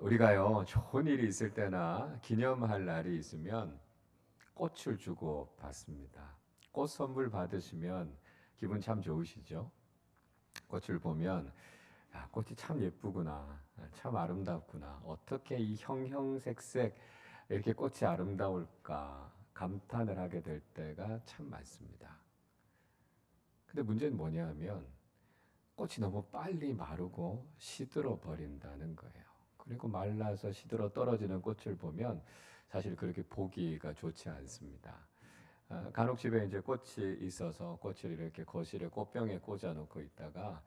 우리가요, 좋은 일이 있을 때나 기념할 날이 있으면 꽃을 주고 받습니다. 꽃 선물 받으시면 기분 참 좋으시죠? 꽃을 보면, 꽃이 참 예쁘구나. 참 아름답구나. 어떻게 이 형형색색 이렇게 꽃이 아름다울까 감탄을 하게 될 때가 참 많습니다. 근데 문제는 뭐냐 하면 꽃이 너무 빨리 마르고 시들어 버린다는 거예요. 그리고 말라서 시들어 떨어지는 꽃을 보면 사실 그렇게 보기가 좋지 않습니다. 간혹 집에 이제 꽃이 있어서 꽃을 이렇게 거실에 꽃병에 꽂아 놓고 있다가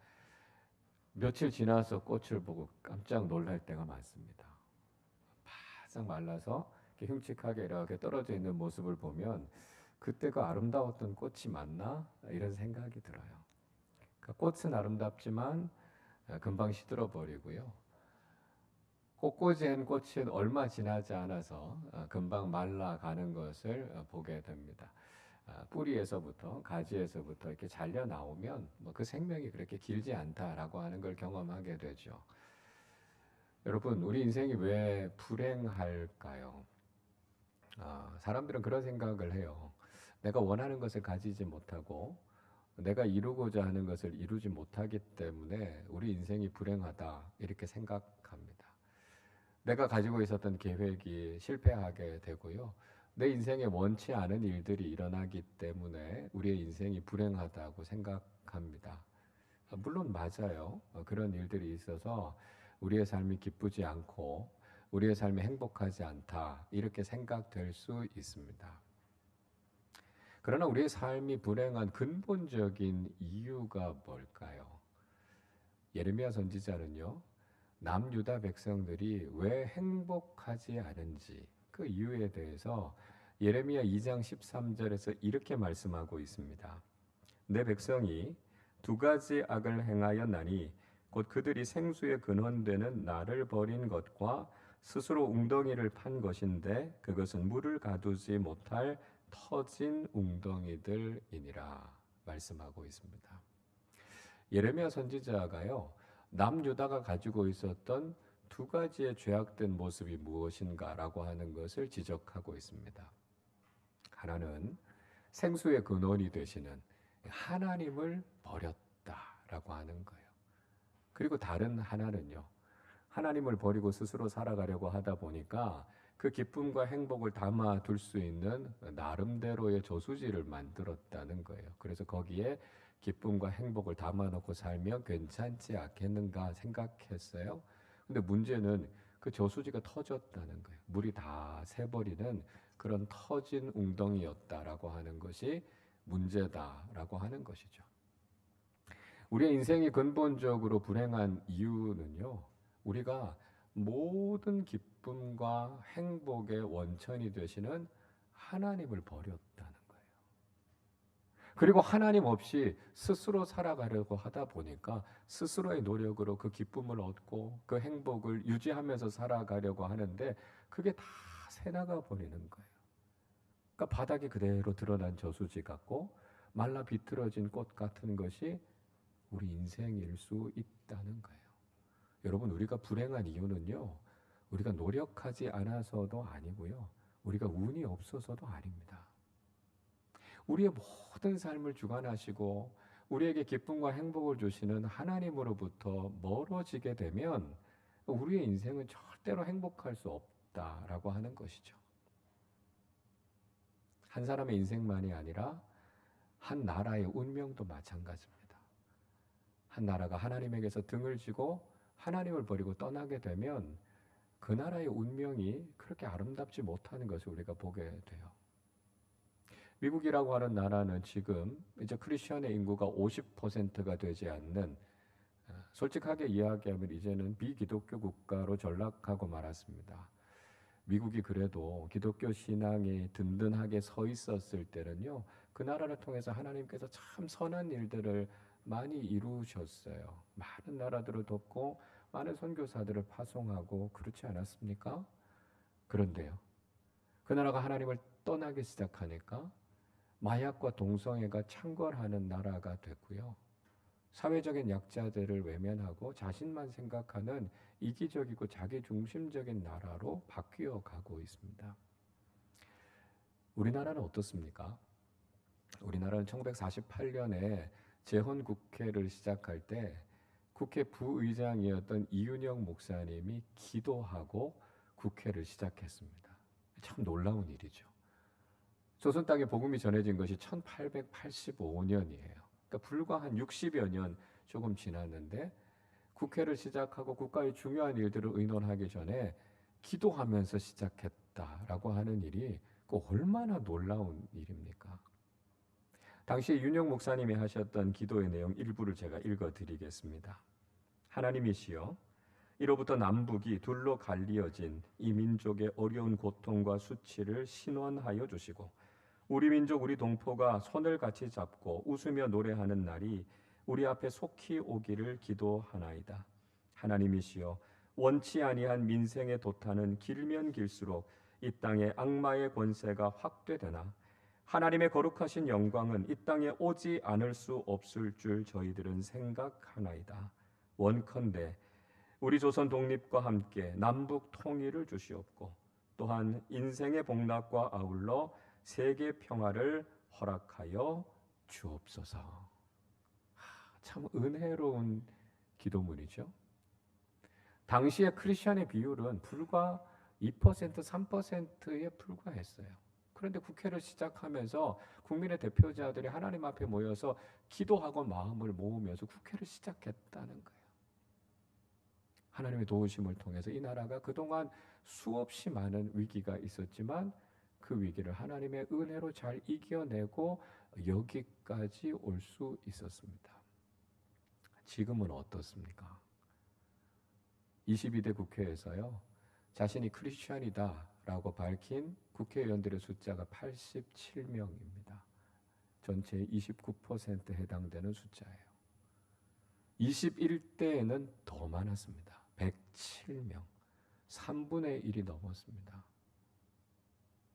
며칠 지나서 꽃을 보고 깜짝 놀랄 때가 많습니다. 바싹 말라서 이렇게 흉측하게 이렇게 떨어져 있는 모습을 보면 그때가 아름다웠던 꽃이 맞나? 이런 생각이 들어요. 그러니까 꽃은 아름답지만 금방 시들어 버리고요. 꽃꽂이한 꽃은 얼마 지나지 않아서 금방 말라가는 것을 보게 됩니다. 뿌리에서부터 가지에서부터 이렇게 잘려 나오면 그 생명이 그렇게 길지 않다라고 하는 걸 경험하게 되죠. 여러분, 우리 인생이 왜 불행할까요? 사람들은 그런 생각을 해요. 내가 원하는 것을 가지지 못하고 내가 이루고자 하는 것을 이루지 못하기 때문에 우리 인생이 불행하다 이렇게 생각합니다. 내가 가지고 있었던 계획이 실패하게 되고요. 내 인생에 원치 않은 일들이 일어나기 때문에 우리의 인생이 불행하다고 생각합니다. 물론 맞아요. 그런 일들이 있어서 우리의 삶이 기쁘지 않고 우리의 삶이 행복하지 않다 이렇게 생각될 수 있습니다. 그러나 우리의 삶이 불행한 근본적인 이유가 뭘까요? 예레미야 선지자는요, 남유다 백성들이 왜 행복하지 않은지 그 이유에 대해서 예레미야 2장 13절에서 이렇게 말씀하고 있습니다. 내 백성이 두 가지 악을 행하였나니 곧 그들이 생수의 근원되는 나를 버린 것과 스스로 웅덩이를 판 것인데 그것은 물을 가두지 못할 터진 웅덩이들이니라 말씀하고 있습니다. 예레미야 선지자가요, 남유다가 가지고 있었던 두 가지의 죄악된 모습이 무엇인가라고 하는 것을 지적하고 있습니다. 하나는 생수의 근원이 되시는 하나님을 버렸다라고 하는 거예요. 그리고 다른 하나는요, 하나님을 버리고 스스로 살아가려고 하다 보니까 그 기쁨과 행복을 담아둘 수 있는 나름대로의 저수지를 만들었다는 거예요. 그래서 거기에 기쁨과 행복을 담아놓고 살면 괜찮지 않겠는가 생각했어요. 근데 문제는 그 저수지가 터졌다는 거예요. 물이 다 새버리는 그런 터진 웅덩이였다라고 하는 것이 문제다라고 하는 것이죠. 우리의 인생이 근본적으로 불행한 이유는요, 우리가 모든 기쁨과 행복의 원천이 되시는 하나님을 버렸다는 거예요. 그리고 하나님 없이 스스로 살아가려고 하다 보니까 스스로의 노력으로 그 기쁨을 얻고 그 행복을 유지하면서 살아가려고 하는데 그게 다 새나가 버리는 거예요. 그러니까 바닥이 그대로 드러난 저수지 같고 말라 비틀어진 꽃 같은 것이 우리 인생일 수 있다는 거예요. 여러분, 우리가 불행한 이유는요, 우리가 노력하지 않아서도 아니고요, 우리가 운이 없어서도 아닙니다. 우리의 모든 삶을 주관하시고 우리에게 기쁨과 행복을 주시는 하나님으로부터 멀어지게 되면 우리의 인생은 절대로 행복할 수 없다라고 하는 것이죠. 한 사람의 인생만이 아니라 한 나라의 운명도 마찬가지입니다. 한 나라가 하나님에게서 등을 쥐고 하나님을 버리고 떠나게 되면 그 나라의 운명이 그렇게 아름답지 못하는 것을 우리가 보게 돼요. 미국이라고 하는 나라는 지금 이제 크리스천의 인구가 50%가 되지 않는, 솔직하게 이야기하면 이제는 비기독교 국가로 전락하고 말았습니다. 미국이 그래도 기독교 신앙이 든든하게 서 있었을 때는요, 그 나라를 통해서 하나님께서 참 선한 일들을 많이 이루셨어요. 많은 나라들을 돕고 많은 선교사들을 파송하고 그렇지 않았습니까? 그런데요, 그 나라가 하나님을 떠나기 시작하니까 마약과 동성애가 창궐하는 나라가 됐고요. 사회적인 약자들을 외면하고 자신만 생각하는 이기적이고 자기중심적인 나라로 바뀌어 가고 있습니다. 우리나라는 어떻습니까? 우리나라는 1948년에 재헌국회를 시작할 때 국회 부의장이었던 이윤영 목사님이 기도하고 국회를 시작했습니다. 참 놀라운 일이죠. 조선 땅에 복음이 전해진 것이 1885년이에요. 그러니까 불과 한 60여 년 조금 지났는데 국회를 시작하고 국가의 중요한 일들을 의논하기 전에 기도하면서 시작했다라고 하는 일이 얼마나 놀라운 일입니까? 당시 윤영 목사님이 하셨던 기도의 내용 일부를 제가 읽어드리겠습니다. 하나님이시여, 이로부터 남북이 둘로 갈리어진 이 민족의 어려운 고통과 수치를 신원하여 주시고 우리 민족 우리 동포가 손을 같이 잡고 웃으며 노래하는 날이 우리 앞에 속히 오기를 기도하나이다. 하나님이시여, 원치 아니한 민생의 도탄은 길면 길수록 이 땅에 악마의 권세가 확대되나 하나님의 거룩하신 영광은 이 땅에 오지 않을 수 없을 줄 저희들은 생각하나이다. 원컨대 우리 조선 독립과 함께 남북 통일을 주시옵고 또한 인생의 복락과 아울러 세계 평화를 허락하여 주옵소서. 참 은혜로운 기도문이죠. 당시의 크리스천의 비율은 불과 2%, 3%에 불과했어요. 그런데 국회를 시작하면서 국민의 대표자들이 하나님 앞에 모여서 기도하고 마음을 모으면서 국회를 시작했다는 거예요. 하나님의 도우심을 통해서 이 나라가 그동안 수없이 많은 위기가 있었지만 그 위기를 하나님의 은혜로 잘 이겨내고 여기까지 올 수 있었습니다. 지금은 어떻습니까? 22대 국회에서요, 자신이 크리스천이다라고 밝힌 국회의원들의 숫자가 87명입니다. 전체의 29%에 해당되는 숫자예요. 21대에는 더 많았습니다. 107명, 3분의 1이 넘었습니다.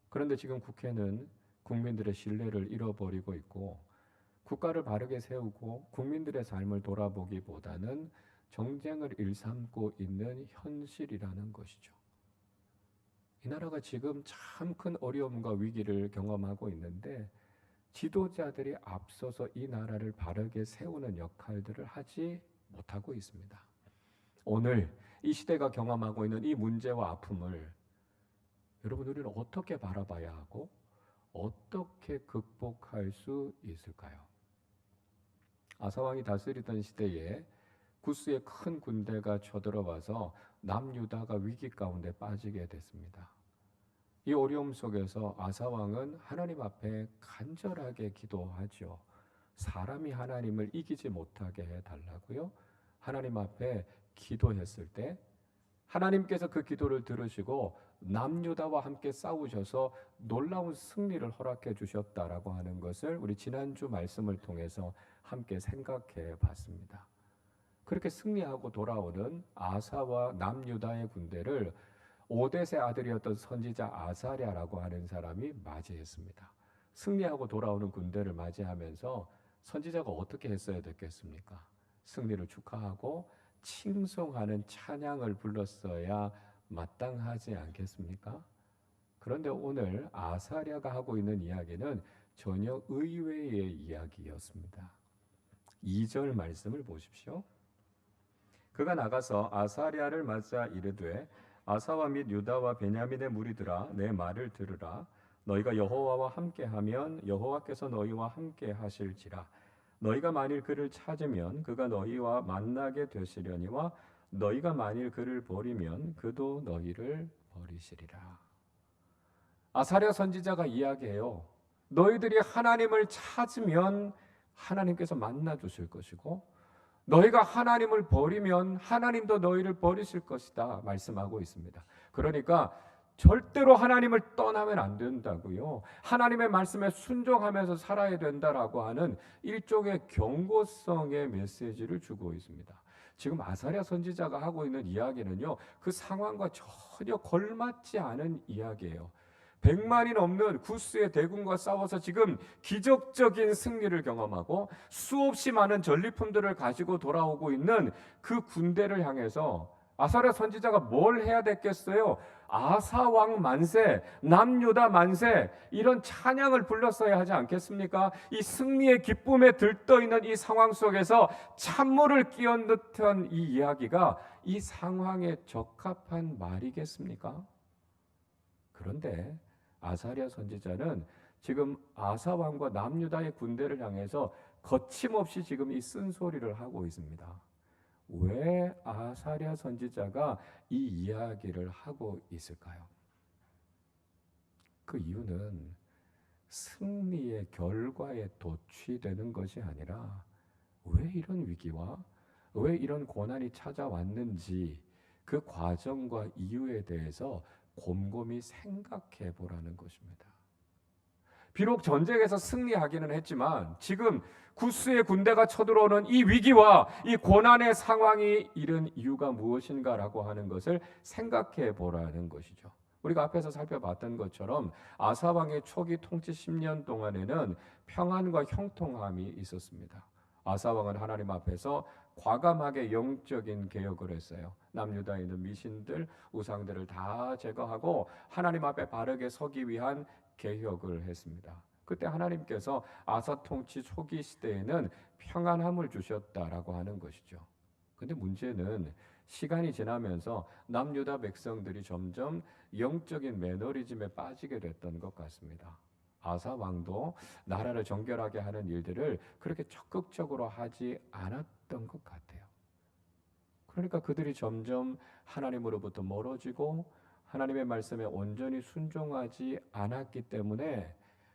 그런데 지금 국회는 국민들의 신뢰를 잃어버리고 있고 국가를 바르게 세우고 국민들의 삶을 돌아보기보다는 정쟁을 일삼고 있는 현실이라는 것이죠. 이 나라가 지금 참 큰 어려움과 위기를 경험하고 있는데 지도자들이 앞서서 이 나라를 바르게 세우는 역할들을 하지 못하고 있습니다. 오늘 이 시대가 경험하고 있는 이 문제와 아픔을 여러분, 우리는 어떻게 바라봐야 하고 어떻게 극복할 수 있을까요? 아사왕이 다스리던 시대에 구스의 큰 군대가 쳐들어와서 남유다가 위기 가운데 빠지게 됐습니다. 이 어려움 속에서 아사왕은 하나님 앞에 간절하게 기도하죠. 사람이 하나님을 이기지 못하게 해달라고요. 하나님 앞에 기도했을 때 하나님께서 그 기도를 들으시고 남유다와 함께 싸우셔서 놀라운 승리를 허락해 주셨다라고 하는 것을 우리 지난주 말씀을 통해서 함께 생각해 봤습니다. 그렇게 승리하고 돌아오는 아사와 남유다의 군대를 오뎃의 아들이었던 선지자 아사랴라고 하는 사람이 맞이했습니다. 승리하고 돌아오는 군대를 맞이하면서 선지자가 어떻게 했어야 됐겠습니까? 승리를 축하하고 칭송하는 찬양을 불렀어야 마땅하지 않겠습니까? 그런데 오늘 아사랴가 하고 있는 이야기는 전혀 의외의 이야기였습니다. 2절 말씀을 보십시오. 그가 나가서 아사랴를 맞아 이르되 아사와 및 유다와 베냐민의 무리들아, 내 말을 들으라. 너희가 여호와와 함께하면 여호와께서 너희와 함께 하실지라. 너희가 만일 그를 찾으면 그가 너희와 만나게 되시려니와 너희가 만일 그를 버리면 그도 너희를 버리시리라. 아사랴 선지자가 이야기해요. 너희들이 하나님을 찾으면 하나님께서 만나 주실 것이고 너희가 하나님을 버리면 하나님도 너희를 버리실 것이다 말씀하고 있습니다. 그러니까 절대로 하나님을 떠나면 안 된다고요. 하나님의 말씀에 순종하면서 살아야 된다라고 하는 일종의 경고성의 메시지를 주고 있습니다. 지금 아사랴 선지자가 하고 있는 이야기는요, 그 상황과 전혀 걸맞지 않은 이야기예요. 100만이 넘는 구스의 대군과 싸워서 지금 기적적인 승리를 경험하고 수없이 많은 전리품들을 가지고 돌아오고 있는 그 군대를 향해서 아사랴 선지자가 뭘 해야 됐겠어요? 아사왕 만세, 남유다 만세, 이런 찬양을 불렀어야 하지 않겠습니까? 이 승리의 기쁨에 들떠 있는 이 상황 속에서 찬물을 끼얹는 듯한 이 이야기가 이 상황에 적합한 말이겠습니까? 그런데 아사랴 선지자는 지금 아사왕과 남유다의 군대를 향해서 거침없이 지금 이 쓴소리를 하고 있습니다. 왜 아사랴 선지자가 이 이야기를 하고 있을까요? 그 이유는 승리의 결과에 도취되는 것이 아니라 왜 이런 위기와 왜 이런 고난이 찾아왔는지 그 과정과 이유에 대해서 곰곰이 생각해 보라는 것입니다. 비록 전쟁에서 승리하기는 했지만 지금 구스의 군대가 쳐들어오는 이 위기와 이 고난의 상황이 이른 이유가 무엇인가라고 하는 것을 생각해 보라는 것이죠. 우리가 앞에서 살펴봤던 것처럼 아사 왕의 초기 통치 10년 동안에는 평안과 형통함이 있었습니다. 아사 왕은 하나님 앞에서 과감하게 영적인 개혁을 했어요. 남유다에 있는 미신들, 우상들을 다 제거하고 하나님 앞에 바르게 서기 위한 개혁을 했습니다. 그때 하나님께서 아사 통치 초기 시대에는 평안함을 주셨다라고 하는 것이죠. 근데 문제는 시간이 지나면서 남유다 백성들이 점점 영적인 매너리즘에 빠지게 됐던 것 같습니다. 아사 왕도 나라를 정결하게 하는 일들을 그렇게 적극적으로 하지 않았던 것 같아요. 그러니까 그들이 점점 하나님으로부터 멀어지고 하나님의 말씀에 온전히 순종하지 않았기 때문에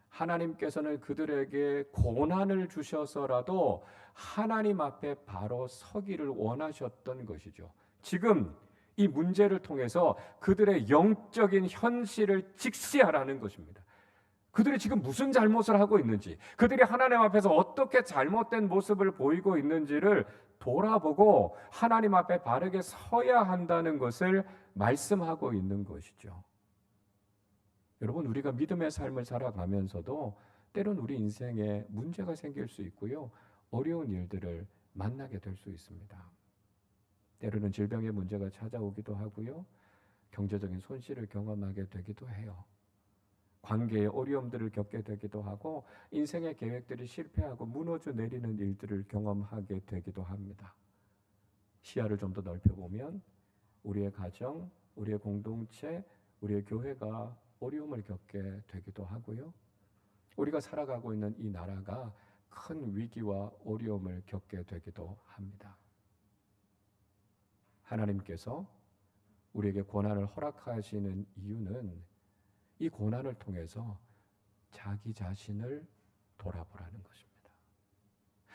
하나님께서는 그들에게 고난을 주셔서라도 하나님 앞에 바로 서기를 원하셨던 것이죠. 지금 이 문제를 통해서 그들의 영적인 현실을 직시하라는 것입니다. 그들이 지금 무슨 잘못을 하고 있는지, 그들이 하나님 앞에서 어떻게 잘못된 모습을 보이고 있는지를 돌아보고 하나님 앞에 바르게 서야 한다는 것을 말씀하고 있는 것이죠. 여러분, 우리가 믿음의 삶을 살아가면서도 때론 우리 인생에 문제가 생길 수 있고요, 어려운 일들을 만나게 될 수 있습니다. 때로는 질병의 문제가 찾아오기도 하고요, 경제적인 손실을 경험하게 되기도 해요. 관계의 어려움들을 겪게 되기도 하고 인생의 계획들이 실패하고 무너져 내리는 일들을 경험하게 되기도 합니다. 시야를 좀 더 넓혀보면 우리의 가정, 우리의 공동체, 우리의 교회가 어려움을 겪게 되기도 하고요. 우리가 살아가고 있는 이 나라가 큰 위기와 어려움을 겪게 되기도 합니다. 하나님께서 우리에게 고난을 허락하시는 이유는 이 고난을 통해서 자기 자신을 돌아보라는 것입니다.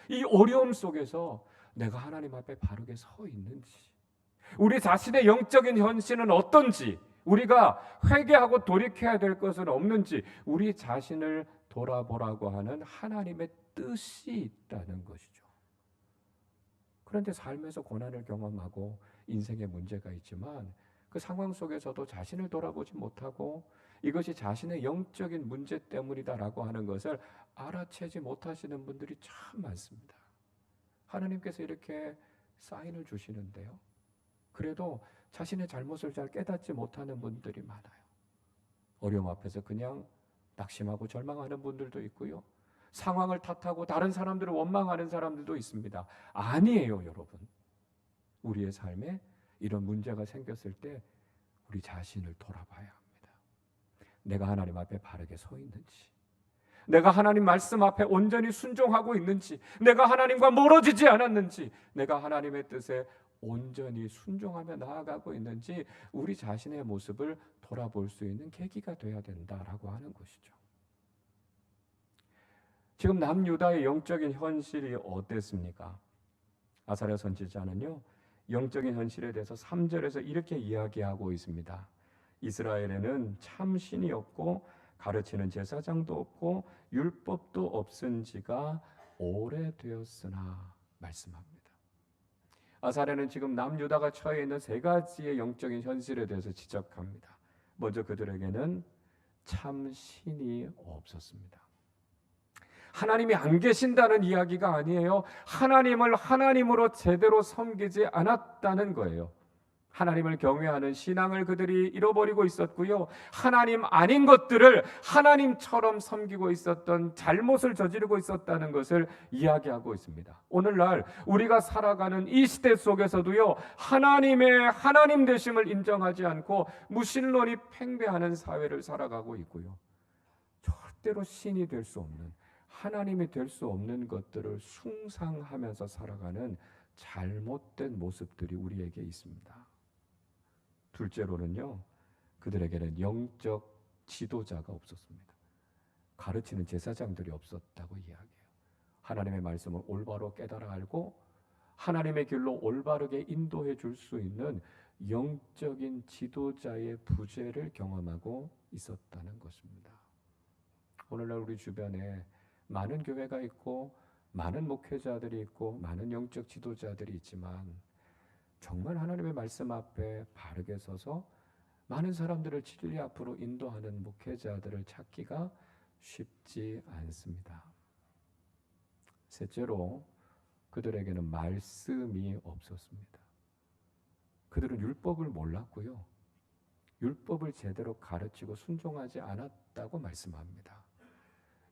이 어려움 속에서 내가 하나님 앞에 바르게 서 있는지, 우리 자신의 영적인 현실은 어떤지, 우리가 회개하고 돌이켜야 될 것은 없는지 우리 자신을 돌아보라고 하는 하나님의 뜻이 있다는 것이죠. 그런데 삶에서 고난을 경험하고 인생에 문제가 있지만 그 상황 속에서도 자신을 돌아보지 못하고 이것이 자신의 영적인 문제 때문이다라고 하는 것을 알아채지 못하시는 분들이 참 많습니다. 하나님께서 이렇게 사인을 주시는데요, 그래도 자신의 잘못을 잘 깨닫지 못하는 분들이 많아요. 어려움 앞에서 그냥 낙심하고 절망하는 분들도 있고요, 상황을 탓하고 다른 사람들을 원망하는 사람들도 있습니다. 아니에요, 여러분. 우리의 삶에 이런 문제가 생겼을 때 우리 자신을 돌아봐야 합니다. 내가 하나님 앞에 바르게 서 있는지, 내가 하나님 말씀 앞에 온전히 순종하고 있는지, 내가 하나님과 멀어지지 않았는지, 내가 하나님의 뜻에 온전히 순종하며 나아가고 있는지 우리 자신의 모습을 돌아볼 수 있는 계기가 되어야 된다라고 하는 것이죠. 지금 남유다의 영적인 현실이 어땠습니까? 아사랴 선지자는요, 영적인 현실에 대해서 3절에서 이렇게 이야기하고 있습니다. 이스라엘에는 참 신이 없고 가르치는 제사장도 없고 율법도 없은 지가 오래되었으나 말씀합니다. 아사랴는 지금 남유다가 처해 있는 세 가지의 영적인 현실에 대해서 지적합니다. 먼저 그들에게는 참 신이 없었습니다. 하나님이 안 계신다는 이야기가 아니에요. 하나님을 하나님으로 제대로 섬기지 않았다는 거예요. 하나님을 경외하는 신앙을 그들이 잃어버리고 있었고요. 하나님 아닌 것들을 하나님처럼 섬기고 있었던, 잘못을 저지르고 있었다는 것을 이야기하고 있습니다. 오늘날 우리가 살아가는 이 시대 속에서도요, 하나님의 하나님 되심을 인정하지 않고 무신론이 팽배하는 사회를 살아가고 있고요. 절대로 신이 될 수 없는, 하나님이 될 수 없는 것들을 숭상하면서 살아가는 잘못된 모습들이 우리에게 있습니다. 둘째로는요, 그들에게는 영적 지도자가 없었습니다. 가르치는 제사장들이 없었다고 이야기해요. 하나님의 말씀을 올바로 깨달아 알고 하나님의 길로 올바르게 인도해 줄 수 있는 영적인 지도자의 부재를 경험하고 있었다는 것입니다. 오늘날 우리 주변에 많은 교회가 있고 많은 목회자들이 있고 많은 영적 지도자들이 있지만 정말 하나님의 말씀 앞에 바르게 서서 많은 사람들을 진리 앞으로 인도하는 목회자들을 찾기가 쉽지 않습니다. 셋째로, 그들에게는 말씀이 없었습니다. 그들은 율법을 몰랐고요, 율법을 제대로 가르치고 순종하지 않았다고 말씀합니다.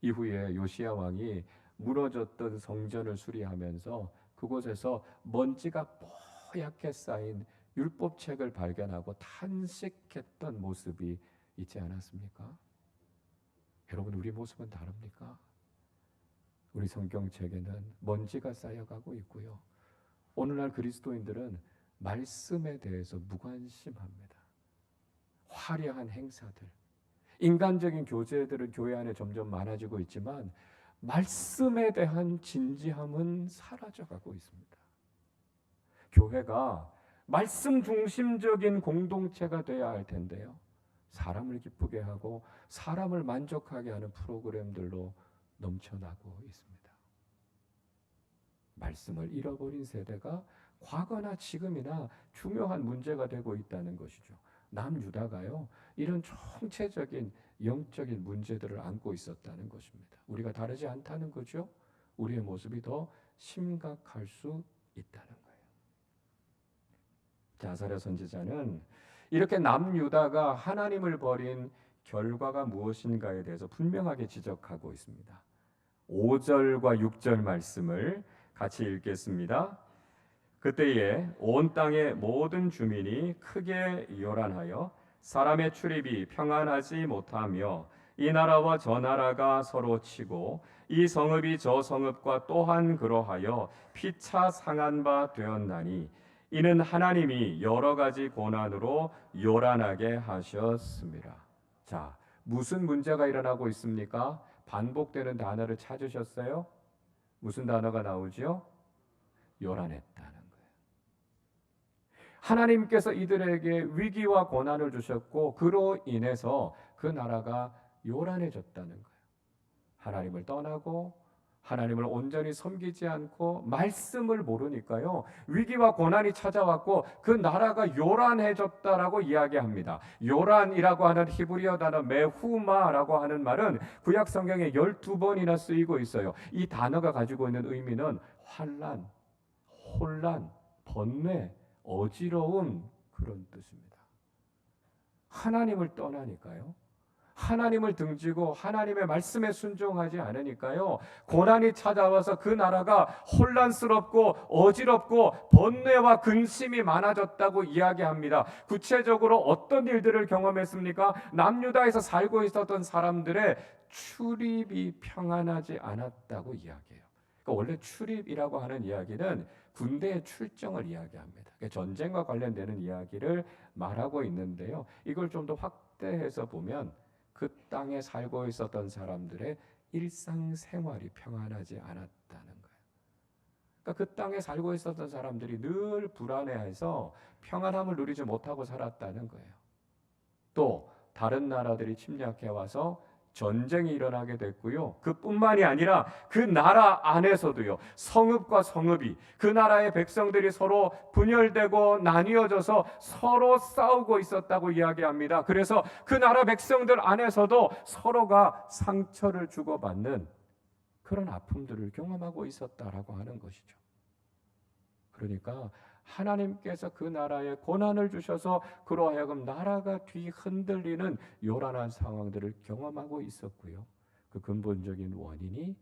이후에 요시야 왕이 무너졌던 성전을 수리하면서 그곳에서 먼지가 뽀얗게 쌓인 율법책을 발견하고 탄식했던 모습이 있지 않았습니까? 여러분, 우리 모습은 다릅니까? 우리 성경책에는 먼지가 쌓여가고 있고요, 오늘날 그리스도인들은 말씀에 대해서 무관심합니다. 화려한 행사들, 인간적인 교제들은 교회 안에 점점 많아지고 있지만 말씀에 대한 진지함은 사라져가고 있습니다. 교회가 말씀 중심적인 공동체가 되어야 할 텐데요, 사람을 기쁘게 하고 사람을 만족하게 하는 프로그램들로 넘쳐나고 있습니다. 말씀을 잃어버린 세대가 과거나 지금이나 중요한 문제가 되고 있다는 것이죠. 남유다가요, 이런 총체적인 영적인 문제들을 안고 있었다는 것입니다. 우리가 다르지 않다는 거죠. 우리의 모습이 더 심각할 수 있다는 거예요. 아사랴 선지자는 이렇게 남유다가 하나님을 버린 결과가 무엇인가에 대해서 분명하게 지적하고 있습니다. 5절과 6절 말씀을 같이 읽겠습니다. 그때에 온 땅의 모든 주민이 크게 요란하여 사람의 출입이 평안하지 못하며 이 나라와 저 나라가 서로 치고 이 성읍이 저 성읍과 또한 그러하여 피차 상한 바 되었나니 이는 하나님이 여러 가지 고난으로 요란하게 하셨습니다. 자, 무슨 문제가 일어나고 있습니까? 반복되는 단어를 찾으셨어요? 무슨 단어가 나오죠? 요란했다는 거예요. 하나님께서 이들에게 위기와 고난을 주셨고 그로 인해서 그 나라가 요란해졌다는 거예요. 하나님을 떠나고 하나님을 온전히 섬기지 않고 말씀을 모르니까요, 위기와 고난이 찾아왔고 그 나라가 요란해졌다라고 이야기합니다. 요란이라고 하는 히브리어 단어 메후마라고 하는 말은 구약 성경에 12번이나 쓰이고 있어요. 이 단어가 가지고 있는 의미는 환난, 혼란, 번뇌, 어지러움, 그런 뜻입니다. 하나님을 떠나니까요, 하나님을 등지고 하나님의 말씀에 순종하지 않으니까요, 고난이 찾아와서 그 나라가 혼란스럽고 어지럽고 번뇌와 근심이 많아졌다고 이야기합니다. 구체적으로 어떤 일들을 경험했습니까? 남유다에서 살고 있었던 사람들의 출입이 평안하지 않았다고 이야기해요. 그러니까 원래 출입이라고 하는 이야기는 군대의 출정을 이야기합니다. 전쟁과 관련되는 이야기를 말하고 있는데요, 이걸 좀 더 확대해서 보면 그 땅에 살고 있었던 사람들의 일상생활이 평안하지 않았다는 거예요. 그러니까 그 땅에 살고 있었던 사람들이 늘 불안해해서 평안함을 누리지 못하고 살았다는 거예요. 또 다른 나라들이 침략해 와서 전쟁이 일어나게 됐고요. 그뿐만이 아니라 그 나라 안에서도요. 성읍과 성읍이 그 나라의 백성들이 서로 분열되고 나뉘어져서 서로 싸우고 있었다고 이야기합니다. 그래서 그 나라 백성들 안에서도 서로가 상처를 주고받는 그런 아픔들을 경험하고 있었다라고 하는 것이죠. 그러니까 하나님께서 그 나라에 고난을 주셔서 그로 하여금 나라가 뒤흔들리는 요란한 상황들을 경험하고 있었고요. 그 근본적인 원인이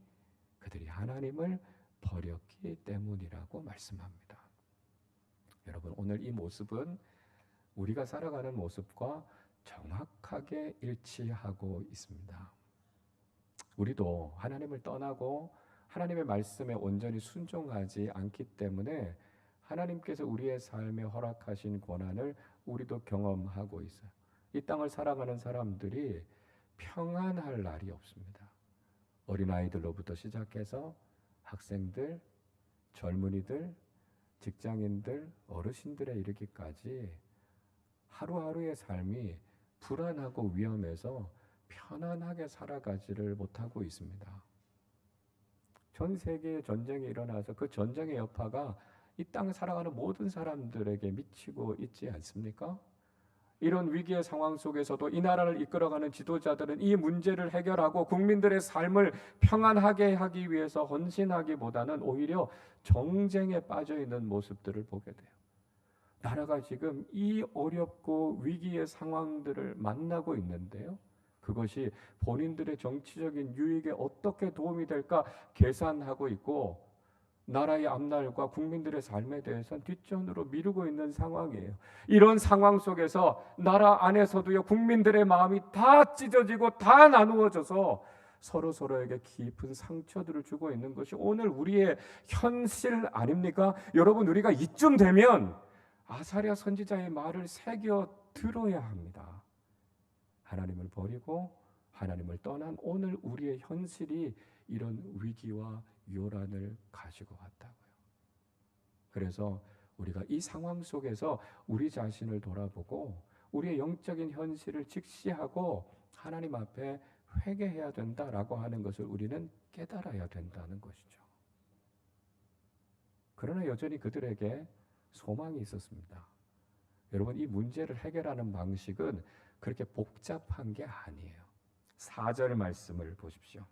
그들이 하나님을 버렸기 때문이라고 말씀합니다. 여러분, 오늘 이 모습은 우리가 살아가는 모습과 정확하게 일치하고 있습니다. 우리도 하나님을 떠나고 하나님의 말씀에 온전히 순종하지 않기 때문에 하나님께서 우리의 삶에 허락하신 고난을 우리도 경험하고 있어요. 이 땅을 살아가는 사람들이 평안할 날이 없습니다. 어린아이들로부터 시작해서 학생들, 젊은이들, 직장인들, 어르신들에 이르기까지 하루하루의 삶이 불안하고 위험해서 편안하게 살아가지를 못하고 있습니다. 전 세계에 전쟁이 일어나서 그 전쟁의 여파가 이 땅을 살아가는 모든 사람들에게 미치고 있지 않습니까? 이런 위기의 상황 속에서도 이 나라를 이끌어가는 지도자들은 이 문제를 해결하고 국민들의 삶을 평안하게 하기 위해서 헌신하기보다는 오히려 정쟁에 빠져 있는 모습들을 보게 돼요. 나라가 지금 이 어렵고 위기의 상황들을 만나고 있는데요. 그것이 본인들의 정치적인 유익에 어떻게 도움이 될까 계산하고 있고 나라의 앞날과 국민들의 삶에 대해서는 뒷전으로 미루고 있는 상황이에요. 이런 상황 속에서 나라 안에서도요, 국민들의 마음이 다 찢어지고 다 나누어져서 서로에게 깊은 상처들을 주고 있는 것이 오늘 우리의 현실 아닙니까? 여러분, 우리가 이쯤 되면 아사랴 선지자의 말을 새겨 들어야 합니다. 하나님을 버리고 하나님을 떠난 오늘 우리의 현실이 이런 위기와 요란을 가지고 왔다고요. 그래서 우리가 이 상황 속에서 우리 자신을 돌아보고 우리의 영적인 현실을 직시하고 하나님 앞에 회개해야 된다라고 하는 것을 우리는 깨달아야 된다는 것이죠. 그러나 여전히 그들에게 소망이 있었습니다. 여러분, 이 문제를 해결하는 방식은 그렇게 복잡한 게 아니에요. 4절 말씀을 보십시오.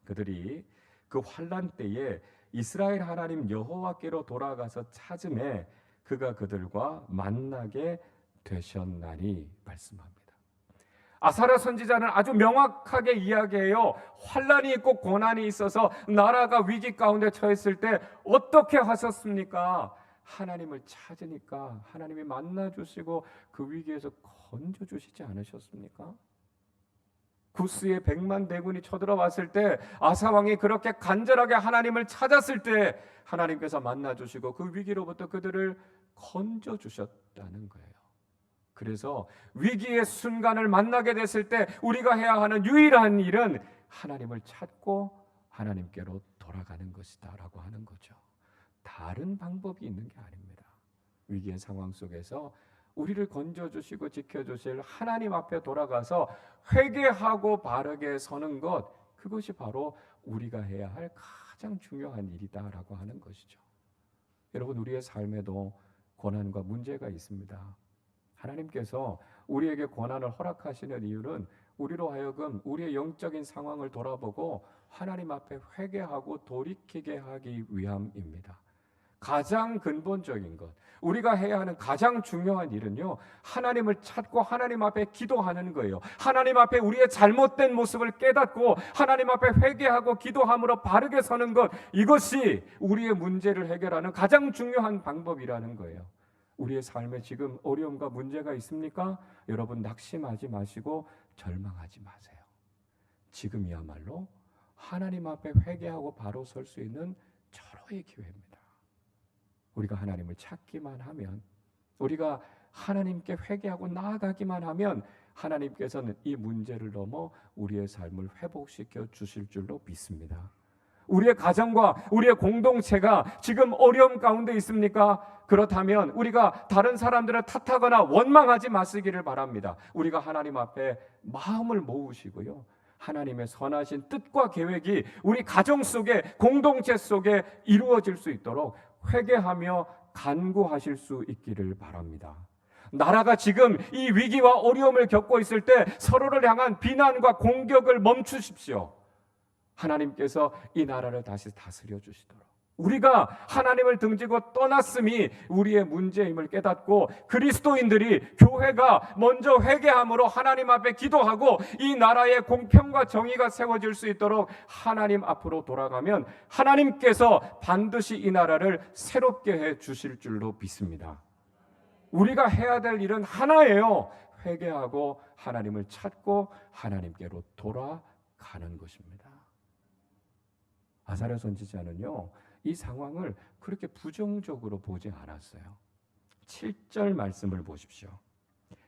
그들이 그 환난 때에 이스라엘 하나님 여호와께로 돌아가서 찾음에 그가 그들과 만나게 되셨나니 말씀합니다. 아사랴 선지자는 아주 명확하게 이야기해요. 환난이 있고 고난이 있어서 나라가 위기 가운데 처했을 때 어떻게 하셨습니까? 하나님을 찾으니까 하나님이 만나주시고 그 위기에서 건져주시지 않으셨습니까? 구스의 100만 대군이 쳐들어왔을 때 아사왕이 그렇게 간절하게 하나님을 찾았을 때 하나님께서 만나주시고 그 위기로부터 그들을 건져주셨다는 거예요. 그래서 위기의 순간을 만나게 됐을 때 우리가 해야 하는 유일한 일은 하나님을 찾고 하나님께로 돌아가는 것이다 라고 하는 거죠. 다른 방법이 있는 게 아닙니다. 위기의 상황 속에서 우리를 건져주시고 지켜주실 하나님 앞에 돌아가서 회개하고 바르게 서는 것, 그것이 바로 우리가 해야 할 가장 중요한 일이다라고 하는 것이죠. 여러분, 우리의 삶에도 고난과 문제가 있습니다. 하나님께서 우리에게 고난을 허락하시는 이유는 우리로 하여금 우리의 영적인 상황을 돌아보고 하나님 앞에 회개하고 돌이키게 하기 위함입니다. 가장 근본적인 것, 우리가 해야 하는 가장 중요한 일은요, 하나님을 찾고 하나님 앞에 기도하는 거예요. 하나님 앞에 우리의 잘못된 모습을 깨닫고 하나님 앞에 회개하고 기도함으로 바르게 서는 것, 이것이 우리의 문제를 해결하는 가장 중요한 방법이라는 거예요. 우리의 삶에 지금 어려움과 문제가 있습니까? 여러분, 낙심하지 마시고 절망하지 마세요. 지금이야말로 하나님 앞에 회개하고 바로 설 수 있는 절호의 기회입니다. 우리가 하나님을 찾기만 하면, 우리가 하나님께 회개하고 나아가기만 하면 하나님께서는 이 문제를 넘어 우리의 삶을 회복시켜 주실 줄로 믿습니다. 우리의 가정과 우리의 공동체가 지금 어려움 가운데 있습니까? 그렇다면 우리가 다른 사람들을 탓하거나 원망하지 마시기를 바랍니다. 우리가 하나님 앞에 마음을 모으시고요, 하나님의 선하신 뜻과 계획이 우리 가정 속에, 공동체 속에 이루어질 수 있도록 회개하며 간구하실 수 있기를 바랍니다. 나라가 지금 이 위기와 어려움을 겪고 있을 때 서로를 향한 비난과 공격을 멈추십시오. 하나님께서 이 나라를 다시 다스려 주시도록, 우리가 하나님을 등지고 떠났음이 우리의 문제임을 깨닫고 그리스도인들이, 교회가 먼저 회개함으로 하나님 앞에 기도하고 이 나라의 공평과 정의가 세워질 수 있도록 하나님 앞으로 돌아가면 하나님께서 반드시 이 나라를 새롭게 해 주실 줄로 믿습니다. 우리가 해야 될 일은 하나예요. 회개하고 하나님을 찾고 하나님께로 돌아가는 것입니다. 아사랴 선지자는요, 이 상황을 그렇게 부정적으로 보지 않았어요. 7절 말씀을 보십시오.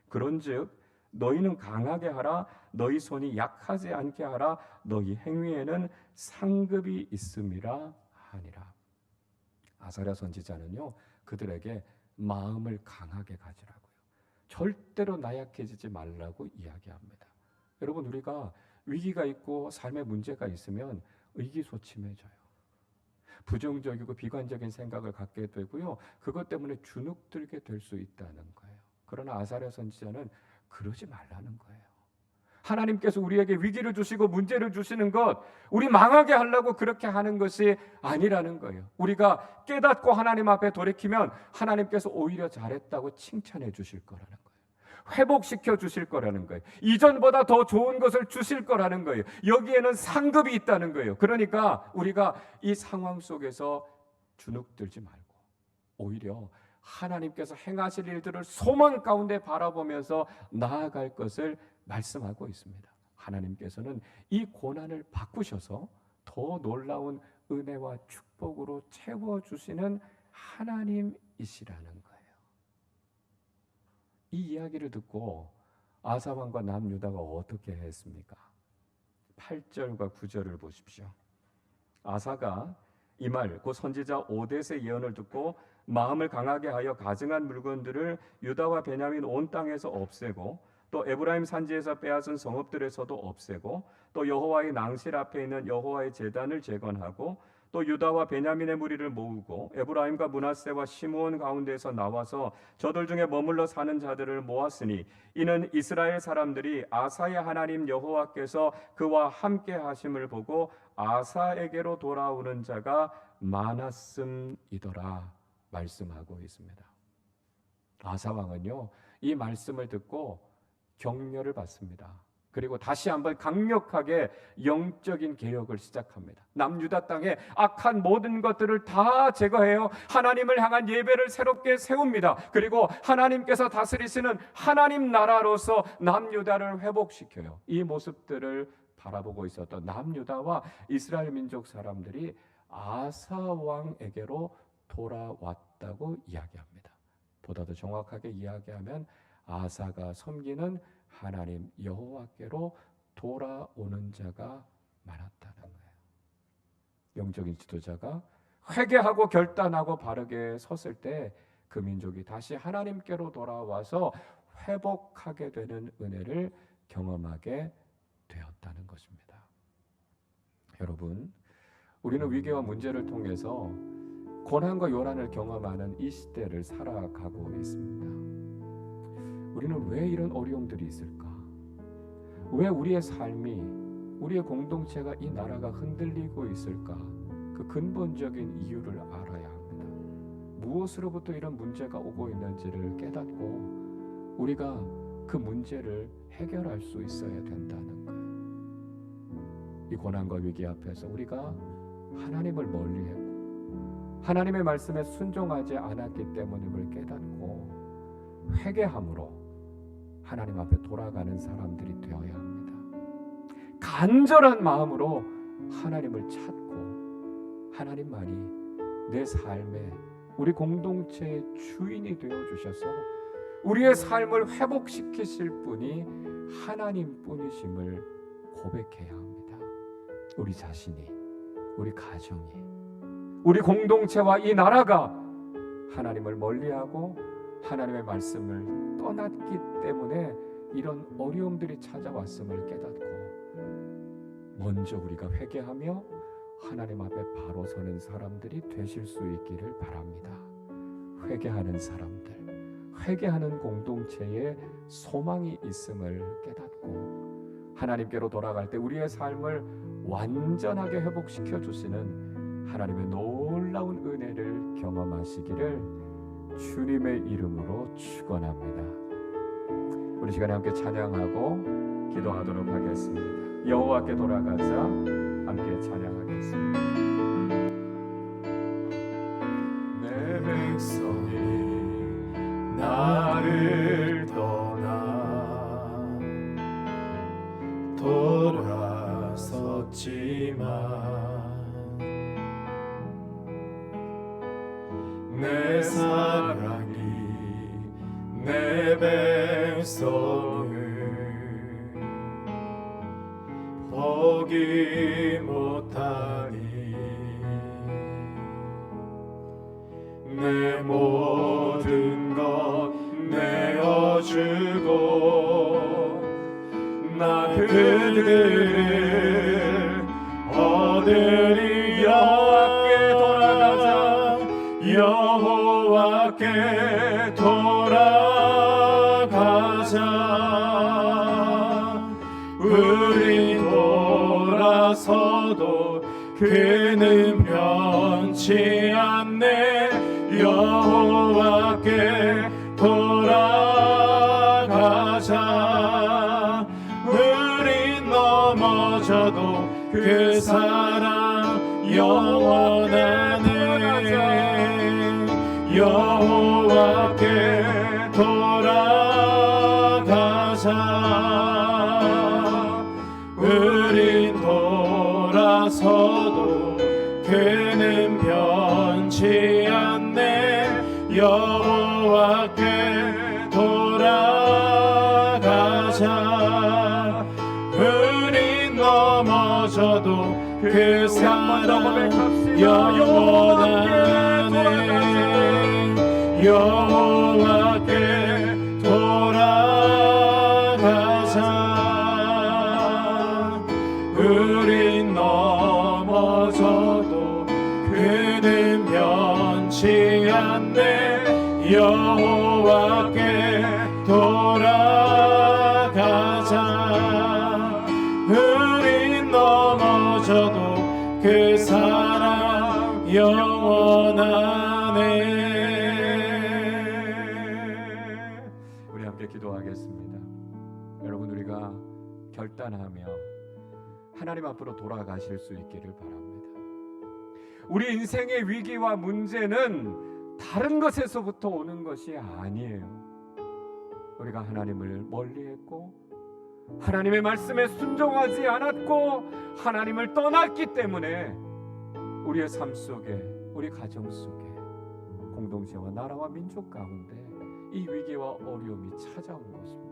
그런즉 너희는 강하게 하라, 너희 손이 약하지 않게 하라, 너희 행위에는 상급이 있음이라 하니라. 아사랴 선지자는요, 그들에게 마음을 강하게 가지라고요, 절대로 나약해지지 말라고 이야기합니다. 여러분, 우리가 위기가 있고 삶의 문제가 있으면 의기소침해져요. 부정적이고 비관적인 생각을 갖게 되고요, 그것 때문에 주눅들게 될 수 있다는 거예요. 그러나 아사랴 선지자는 그러지 말라는 거예요. 하나님께서 우리에게 위기를 주시고 문제를 주시는 것, 우리 망하게 하려고 그렇게 하는 것이 아니라는 거예요. 우리가 깨닫고 하나님 앞에 돌이키면 하나님께서 오히려 잘했다고 칭찬해 주실 거라는 거예요. 회복시켜 주실 거라는 거예요. 이전보다 더 좋은 것을 주실 거라는 거예요. 여기에는 상급이 있다는 거예요. 그러니까 우리가 이 상황 속에서 주눅들지 말고 오히려 하나님께서 행하실 일들을 소망 가운데 바라보면서 나아갈 것을 말씀하고 있습니다. 하나님께서는 이 고난을 바꾸셔서 더 놀라운 은혜와 축복으로 채워주시는 하나님이시라는 거예요. 이 이야기를 듣고 아사 왕과 남유다가 어떻게 했습니까? 8절과 9절을 보십시오. 아사가 이 말, 곧 선지자 오뎃의 예언을 듣고 마음을 강하게 하여 가증한 물건들을 유다와 베냐민 온 땅에서 없애고 또 에브라임 산지에서 빼앗은 성읍들에서도 없애고 또 여호와의 낭실 앞에 있는 여호와의 제단을 재건하고 또 유다와 베냐민의 무리를 모으고 에브라임과 므낫세와 시므온 가운데에서 나와서 저들 중에 머물러 사는 자들을 모았으니 이는 이스라엘 사람들이 아사의 하나님 여호와께서 그와 함께 하심을 보고 아사에게로 돌아오는 자가 많았음이더라 말씀하고 있습니다. 아사 왕은요, 이 말씀을 듣고 격려를 받습니다. 그리고 다시 한번 강력하게 영적인 개혁을 시작합니다. 남유다 땅에 악한 모든 것들을 다 제거해요. 하나님을 향한 예배를 새롭게 세웁니다. 그리고 하나님께서 다스리시는 하나님 나라로서 남유다를 회복시켜요. 이 모습들을 바라보고 있었던 남유다와 이스라엘 민족 사람들이 아사 왕에게로 돌아왔다고 이야기합니다. 보다 더 정확하게 이야기하면 아사가 섬기는 하나님 여호와께로 돌아오는 자가 많았다는 거예요. 영적인 지도자가 회개하고 결단하고 바르게 섰을 때 그 민족이 다시 하나님께로 돌아와서 회복하게 되는 은혜를 경험하게 되었다는 것입니다. 여러분, 우리는 위기와 문제를 통해서 고난과 요란을 경험하는 이 시대를 살아가고 있습니다. 우리는 왜 이런 어려움들이 있을까? 왜 우리의 삶이, 우리의 공동체가, 이 나라가 흔들리고 있을까? 그 근본적인 이유를 알아야 합니다. 무엇으로부터 이런 문제가 오고 있는지를 깨닫고 우리가 그 문제를 해결할 수 있어야 된다는 거예요. 이 고난과 위기 앞에서 우리가 하나님을 멀리했고 하나님의 말씀에 순종하지 않았기 때문임을 깨닫고 회개함으로 하나님 앞에 돌아가는 사람들이 되어야 합니다. 간절한 마음으로 하나님을 찾고 하나님만이 내 삶에, 우리 공동체의 주인이 되어주셔서 우리의 삶을 회복시키실 분이 하나님 뿐이심을 고백해야 합니다. 우리 자신이 우리 가정이, 우리 공동체와 이 나라가 하나님을 멀리하고 하나님의 말씀을 떠났기 때문에 이런 어려움들이 찾아왔음을 깨닫고 먼저 우리가 회개하며 하나님 앞에 바로 서는 사람들이 되실 수 있기를 바랍니다. 회개하는 사람들, 회개하는 공동체에 소망이 있음을 깨닫고 하나님께로 돌아갈 때 우리의 삶을 완전하게 회복시켜 주시는 하나님의 놀라운 은혜를 경험하시기를 주님의 이름으로 축원합니다. 우리 시간에 함께 찬양하고 기도하도록 하겠습니다. 여호와께 돌아가자 함께 찬양하겠습니다. 내 백성이 나를 떠나 돌아섰지만 내 사랑이 내 백성을 포기 못하니 내 모든 것 내어주고 나 그들을 얻으리. 여호와께 돌아가자, 여호와께 돌아가자. 우리 돌아서도 그는 변치 않네. 여호와께 돌아가자. 우린 넘어져도 그 사랑 영원하네. 여호와께 돌아가자. 우린 돌아서도 그는 변치 않네. 여호와께 돌아가자. 우린 넘어져도 그 사랑 영원하네. 여호와께 돌아가자. 우린 넘어져도 그는 변치 않네. 여호와께 돌아가자. 우린 넘어져도 그 사랑 영원하네. 우리 함께 기도하겠습니다. 여러분, 우리가 결단하며 하나님 앞으로 돌아가실 수 있기를 바랍니다. 우리 인생의 위기와 문제는 다른 것에서부터 오는 것이 아니에요. 우리가 하나님을 멀리했고 하나님의 말씀에 순종하지 않았고 하나님을 떠났기 때문에 우리의 삶 속에, 우리 가정 속에, 공동체와 나라와 민족 가운데 이 위기와 어려움이 찾아온 것입니다.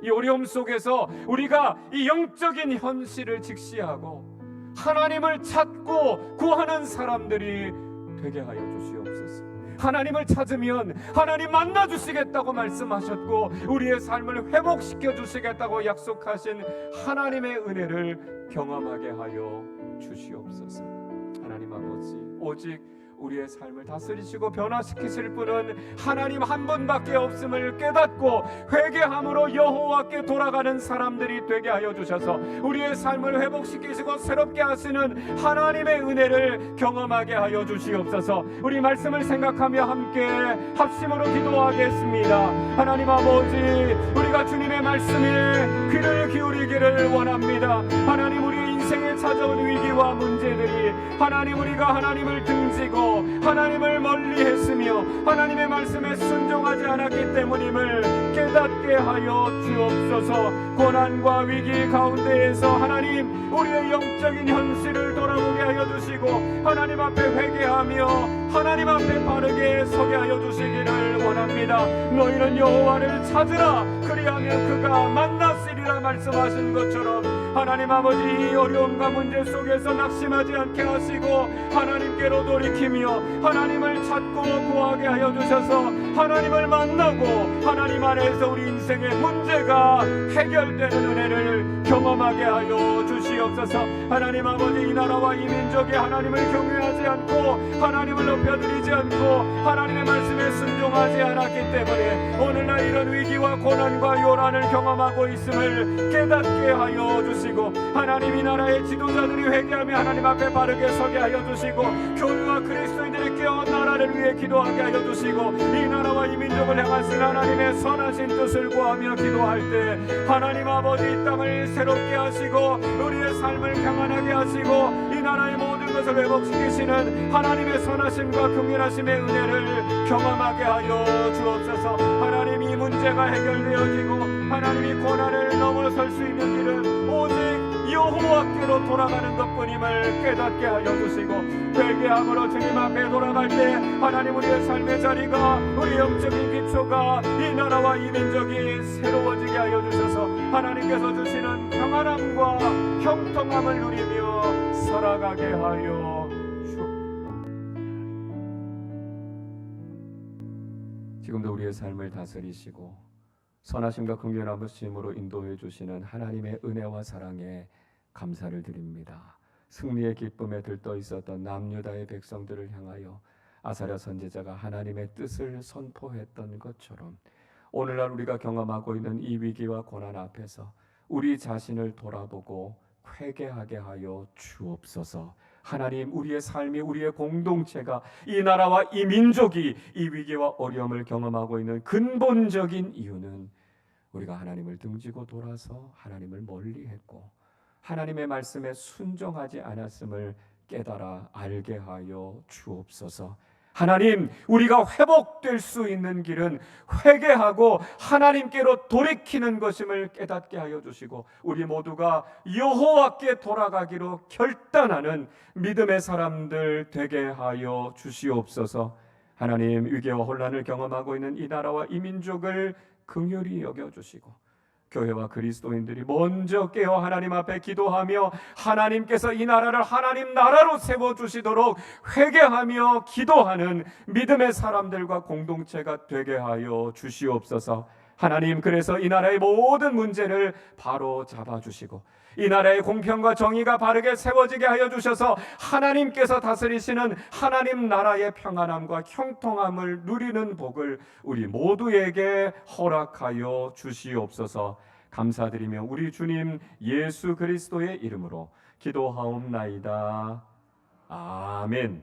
이 어려움 속에서 우리가 이 영적인 현실을 직시하고 하나님을 찾고 구하는 사람들이 되게 하여 주시옵소서. 하나님을 찾으면 하나님 만나 주시겠다고 말씀하셨고 우리의 삶을 회복시켜 주시겠다고 약속하신 하나님의 은혜를 경험하게 하여 주시옵소서. 하나님 아버지, 오직 우리의 삶을 다스리시고 변화시키실 분은 하나님 한 분밖에 없음을 깨닫고 회개함으로 여호와께 돌아가는 사람들이 되게 하여 주셔서 우리의 삶을 회복시키시고 새롭게 하시는 하나님의 은혜를 경험하게 하여 주시옵소서. 우리 말씀을 생각하며 함께 합심으로 기도하겠습니다. 하나님 아버지, 우리가 주님의 말씀에 귀를 기울이기를 원합니다. 하나님, 우리의 인생에 찾아온 위기와 문제들이 하나님, 우리가 하나님을 등지고 하나님을 멀리했으며 하나님의 말씀에 순종하지 않았기 때문임을 깨닫게 하여 주옵소서. 고난과 위기 가운데에서 하나님, 우리의 영적인 현실을 돌아보게 하여 주시고 하나님 앞에 회개하며 하나님 앞에 바르게 서게 하여 주시기를 원합니다. 너희는 여호와를 찾으라, 그리하면 그가 만나시리 하시리라 말씀하신 것처럼 하나님 아버지 이 어려움과 문제 속에서 낙심하지 않게 하시고 하나님께로 돌이키며 하나님을 찾고 구하게 하여 주셔서 하나님을 만나고 하나님 안에서 우리 인생의 문제가 해결되는 은혜를 경험하게 하여 주시옵소서. 하나님 아버지 이 나라와 이 민족이 하나님을 경외하지 않고 하나님을 높여드리지 않고 하나님의 말씀에 순종하지 않았기 때문에 오늘날 이런 위기와 고난과 요란을 경험하고 있음을 깨닫게 하여 주시고 하나님 이 나라의 지도자들이 회개하며 하나님 앞에 바르게 서게 하여 주시고 교회와 그리스도인들이 깨어 나라를 위해 기도하게 하여 주시고 이 나라와 이 민족을 향하신 하나님의 선하신 뜻을 구하며 기도할 때 하나님 아버지 이 땅을 새롭게 하시고 우리의 삶을 평안하게 하시고 이 나라의 모든 것을 회복시키시는 하나님의 선하심과 긍휼하심의 은혜를 경험하게 하여 주옵소서. 하나님 이 문제가 해결되어지고 하나님이 고난을 넘어설 수 있는 길은 오직 여호와께로 돌아가는 것뿐임을 깨닫게 하여 주시고 회개함으로 주님 앞에 돌아갈 때 하나님 우리의 삶의 자리가 우리 영적인 기초가 이 나라와 이 민족이 새로워지게 하여 주셔서 하나님께서 주시는 평안함과 형통함을 누리며 살아가게 하여 지금도 우리의 삶을 다스리시고 선하심과 긍휼하심으로 인도해 주시는 하나님의 은혜와 사랑에 감사를 드립니다. 승리의 기쁨에 들떠 있었던 남유다의 백성들을 향하여 아사랴 선지자가 하나님의 뜻을 선포했던 것처럼 오늘날 우리가 경험하고 있는 이 위기와 고난 앞에서 우리 자신을 돌아보고 회개하게 하여 주옵소서. 하나님 우리의 삶이 우리의 공동체가 이 나라와 이 민족이 이 위기와 어려움을 경험하고 있는 근본적인 이유는 우리가 하나님을 등지고 돌아서 하나님을 멀리했고 하나님의 말씀에 순종하지 않았음을 깨달아 알게 하여 주옵소서. 하나님 우리가 회복될 수 있는 길은 회개하고 하나님께로 돌이키는 것임을 깨닫게 하여 주시고 우리 모두가 여호와께 돌아가기로 결단하는 믿음의 사람들 되게 하여 주시옵소서. 하나님 위기와 혼란을 경험하고 있는 이 나라와 이 민족을 긍휼히 여겨주시고 교회와 그리스도인들이 먼저 깨어 하나님 앞에 기도하며 하나님께서 이 나라를 하나님 나라로 세워주시도록 회개하며 기도하는 믿음의 사람들과 공동체가 되게 하여 주시옵소서. 하나님 그래서 이 나라의 모든 문제를 바로 잡아주시고 이 나라의 공평과 정의가 바르게 세워지게 하여 주셔서 하나님께서 다스리시는 하나님 나라의 평안함과 형통함을 누리는 복을 우리 모두에게 허락하여 주시옵소서. 감사드리며 우리 주님 예수 그리스도의 이름으로 기도하옵나이다. 아멘.